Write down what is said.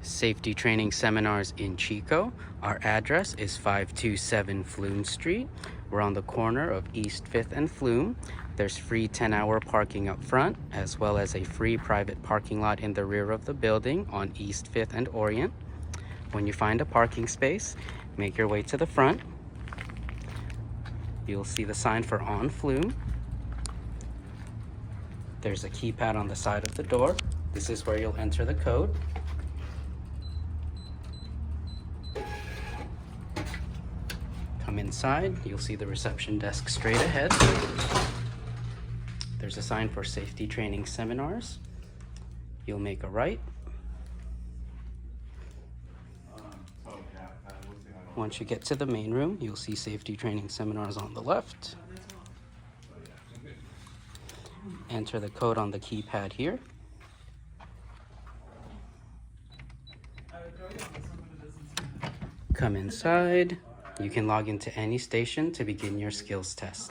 Safety training seminars in Chico. Our address is 527 Flume Street. We're on the corner of East 5th and Flume. There's free 10-hour parking up front, as well as a free private parking lot in the rear of the building on East 5th and Orient. When you find a parking space, make your way to the front. You'll see the sign for On Flume. There's a keypad on the side of the door. This is where you'll enter the code. Come inside, you'll see the reception desk straight ahead. There's a sign for safety training seminars. You'll make a right. Once you get to the main room, you'll see safety training seminars on the left. Enter the code on the keypad here. Come inside. You can log into any station to begin your skills test.